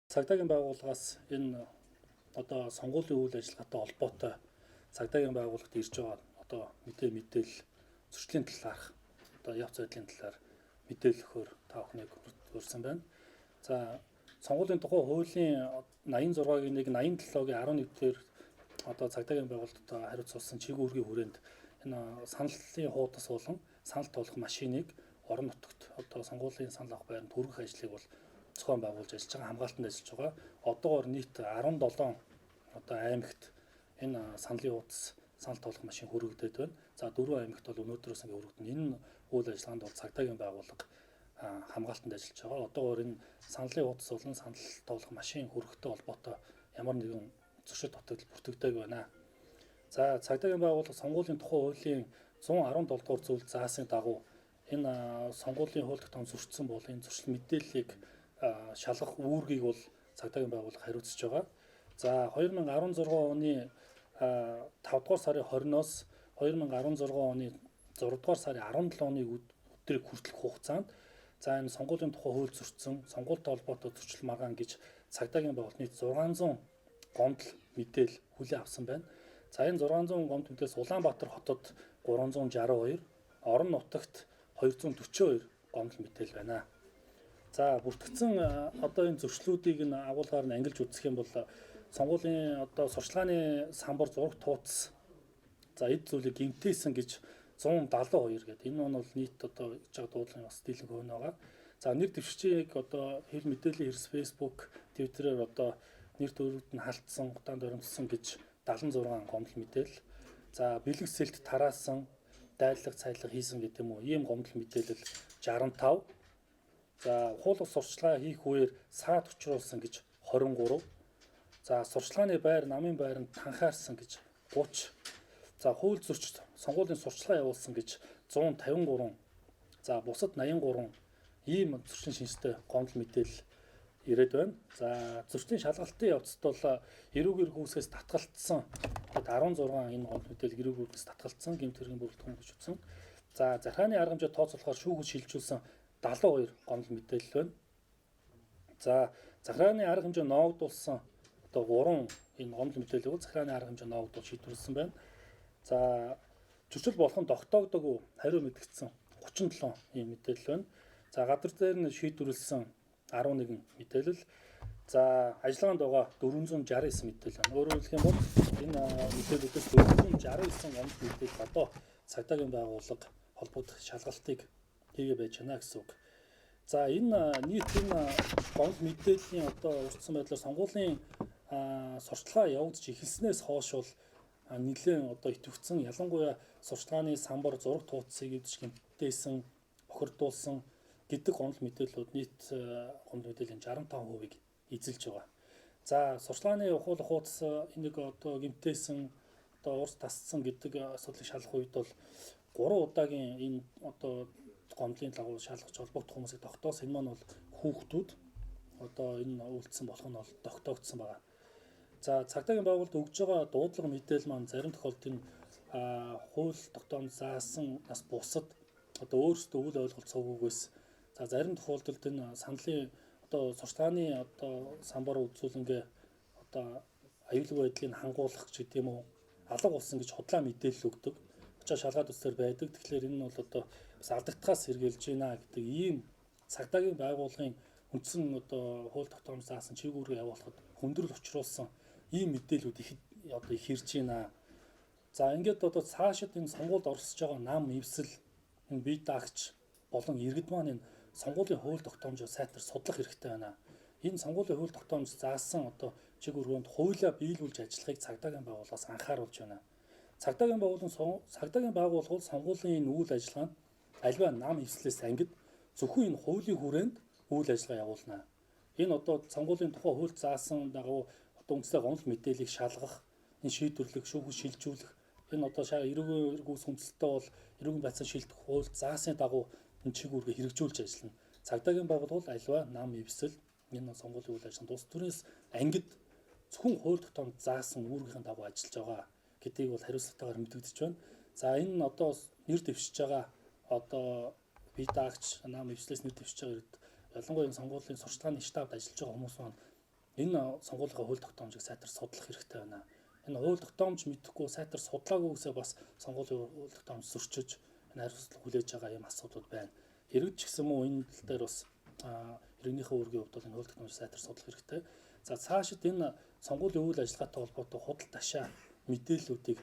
Цагдаагийн байгууллагаас энэ одоо сонгуулийн үйл ажиллагаатай холбоотой цагдаагийн байгууллагт ирж байгаа одоо мэдээлэл зөрчлийн талаарх одоо явц байдлын талаар мэдээлэл өгөхөөр та бүхнийг урьдчилсан байна. За сонгуулийн тухай хуулийн 86-гийн 1 87-гийн 11-ээр одоо цагдаагийн байгууллагад хариуцуулсан чиг үүргийн хүрээнд энэ саналын хуудас болон санал тоолох машиныг орон нутагт одоо сонгуулийн санал авах байранд хүргэх ажлыг бол зохион байгуулж ажиллаж байгаа, хамгаалтанд ажиллаж байгаа. Одоогоор нийт 17 одоо аймагт энэ саналын хуудас санал тоолох машин хүргэгдээд байна. За 4 аймагт бол өнөөдрөөс ингээ хүргэгдэн. Энэ үйл ажиллагаанд бол цагдаагийн байгууллага хамгаалтанд ажиллаж байгаа. Одоогоор энэ саналын хуудас болон санал тоолох машин хүргэхтэй холбоотой ямар нэгэн зөрчил дутагдал бүртгэгдээгүй байна. За цагдаагийн байгууллага сонгуулийн тухай хуулийн 117 дугаар зүйл заасан дагуу энэ сонгуулийн хууль тогтоом зөрчсөн бол энэ зөрчил мэдээллийг шалгах үүргийг бол цагдаагийн байгууллага хариуцж байгаа. За 2016 оны 5 дугаар сарын 20-оос 2016 оны 6 дугаар сарын 17-ны өдрийг хүртэлх хугацаанд за энэ сонгуулийн тухай хууль зөрчсөн, сонгуультай холбоотой зөрчил маргаан гэж цагдаагийн байгууллага нийт 600 гомдол мэдээл хүлээн авсан байна. За энэ 600 гомдол мэдээлс Улаанбаатар хотод 362, орон нутагт 242 гомдол мэдээл байна. За бүртгэгдсэн одоо энэ зөрчлүүдийг нь агуулгаар нь ангилж үзэх юм бол сонгуулийн одоо сурчлагын самбар зураг тууц за эд зүйлийг гэмтээсэн гэж 172 гэдэг. Энэ нь бол нийт одоо гэж байгаа дуудлагын бас дийлэнх хувь байгаа. За нэр дэвшигчийг одоо хэл мэдээллийн хэрэгс Facebook, Twitter-ээр одоо нэр төрөд нь халтсан, удаанд оримтсан гэж 76 гомдол мэдээл. За бэлэг сэлт тараасан, дайлах, цайлах хийсэн гэдэг юм уу? Ийм гомдол мэдээлэл 65. За хуулах сурчлага хийх үеэр саад учруулсан гэж 23. За сурчлагын байр намын байранд танхаарсан гэж 30. За хууль зөрчил сонгуулийн сурчлага явуулсан гэж 153. За бусад 83 ийм зөрчлийн шинжтэй гомдол мэдээлэл ирээд байна. За зөрчлийн шалгалтын явцад бол эрүүгээр хүүсгээс татгалтсан 16 энэ гомдол мэдээлэл эрүүгээр хүүсгээс татгалтсан гэмт хэргийн бүрэлдэхүүн гэж утсан. За захиргааны арга хэмжээ тооцоолохоор шүүгэж шилжүүлсэн 72 гомдол мэдээлэл байна. За захиргааны арга хэмжээ ноогдуулсан одоо 3 энэ гомдол мэдээллийг захиргааны арга хэмжээ ноогдуул шийдвэрлсэн байна. За зөрчил болох нь тогтоогдоогүй хариу мэдгдсэн 37 ийм мэдээлэл байна. За газар дээр нь шийдвэрлсэн 11 мэдээлэл. За ажиллагаанд байгаа 469 мэдээлэл байна. Өөрөөр хэлэх юм бол энэ мэдээллүүдээс 469 гомдол мэдээлэл одоо цагдаагийн байгууллага холбогдох шалгалтыг хийгээ байж байна гэсэн үг. За энэ нийт энэ гомдол мэдээллийн одоо урьдчилсан байдлаар сонгуулийн сурчлага явагдаж эхэлснээс хойш бол нэлээд одоо идэвхсэн ялангуяа сурчлагын самбар зураг тууцыг эвдэж гэмтээсэн, бохирдуулсан гэдэг гомдол мэдээллүүд нийт гомдол мэдээллийн 65%-ийг эзэлж байгаа. За сурчлагын ухуулах хуудас энийг одоо гэмтээсэн, одоо урс тасцсан гэдэг асуудлыг шалгах үед бол 3 удаагийн энэ одоо гомдлын дагуу шалгаж холбогдох хүмүүсийг тогтоосон. Энэ маань бол хүүхдүүд одоо энэ үйлдэлсэн болох нь бол тогтоогдсон байгаа. За цагдаагийн байгууллагад өгж байгаа дуудлага мэдээлэл маань зарим тохиолдолд хууль тогтоом заасан нас бусад одоо өөрсдөө үл ойлголт цуггүйгээс за зарим тохиолдолд энэ саналын одоо сурчлагын одоо самбар үзүүлэнгээ одоо аюулгүй байдлыг хангуулах гэдэг юм уу алга болсон гэж худлаа мэдээлэл өгдөг. Очоод шалгаад үсээр байдаг. Тэгэхээр энэ нь бол одоо бас алдагдахаас сэргийлж байна гэдэг ийм цагдаагийн байгууллагын үндсэн одоо хууль тогтоом заасан чиг үүргээ явуулахад хүндрэл учруулсан ийм мэдээллүүд одоо их ирж байна. За ингээд одоо цаашид энэ сонгуульд оролцож байгаа нам эвсэл энэ бие даагч болон иргэд маань энэ сонгуулийн хууль тогтоомжоо сайтар судлах хэрэгтэй байна. Энэ сонгуулийн хууль тогтоомж заасан одоо чиг үүргэнд хуулиа биелүүлж ажиллахыг цагдаагийн байгууллагаас анхааруулж байна. Цагдаагийн байгууллага бол сонгуулийн энэ үйл ажиллагаанд альва нам эвслээс ангид зөвхөн энэ хуулийн хүрээнд үйл ажиллагаа явуулна. Энэ одоо сонгуулийн тухай хууль заасан дагуу одоо үндслэг гомдол мэдээллийг шалгах, энэ шийдвэрлэх, шүүгэж шилжүүлэх энэ одоо эрүүгийн гүйс хүндлэлтэй бол эрүүгийн байцаан шилжих хууль заасын дагуу энэ чиг үүргээ хэрэгжүүлж ажиллана. Цагдаагийн байгууллага альва нам эвсэл энэ сонгуулийн үйл ажиллагаанд улс төрөөс ангид зөвхөн хууль тогтоомд заасан үүргийн дагуу ажиллаж байгаа гэдгийг бол хариуцлагатайгаар мэдэгдэж байна. За энэ нь одоо нэр дэвшиж байгаа одоо бие даагч нам эвслээс нэр дэвшиж байгаа ялангуяа энэ сонгуулийн сурчлагын штабд ажиллаж байгаа хүмүүс маань энэ сонгуулийн хууль тогтоомжийг сайтар судлах хэрэгтэй байна. Энэ хууль тогтоомж мэдэхгүй сайтар судлаагүй гэсээ бас сонгуулийн хууль тогтоомж зөрчиж энэ хариуцлага хүлээж байгаа юм асуудал байна. Иргэд ч гэсэн мөн энэ тал дээр бас иргэнийхээ үүргийн хувьд бол энэ хууль тогтоомж сайтар судлах хэрэгтэй. За цаашид энэ сонгуулийн үйл ажиллагаатай холбоотой худал ташаа мэдээллүүдийг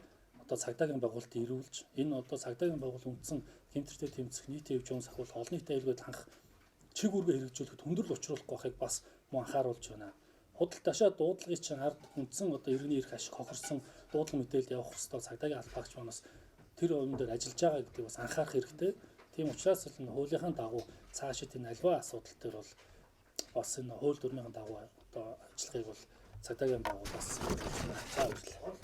одоо цагдаагийн байгуулалтад ирүүлж энэ одоо цагдаагийн байгууллага үндсэн хэмжээтэй тэмцэх нийтийн хэв зүйн сахиул олон нийтэд аюулгүй ханх чиг үүргээ хэрэгжүүлэхэд хүндрэл учруулахгүй байхыг бас мөн анхааруулж байна. Худал ташаа дуудлагыг чинь ард үндсэн одоо иргэний эрх ашиг хохирсон дуудлага мэдээлэл явах хэвээр цагдаагийн албаагч манаас тэр өмнө дээр ажиллаж байгаа гэдгийг бас анхаарах хэрэгтэй. Тийм учраас л энэ хуулийнхаа дагуу цаашид энэ альва асуудал төр бол бас энэ хууль дүрмийн дагуу одоо ажиллахыг бол цагдаагийн байгууллагаас за баярлалаа.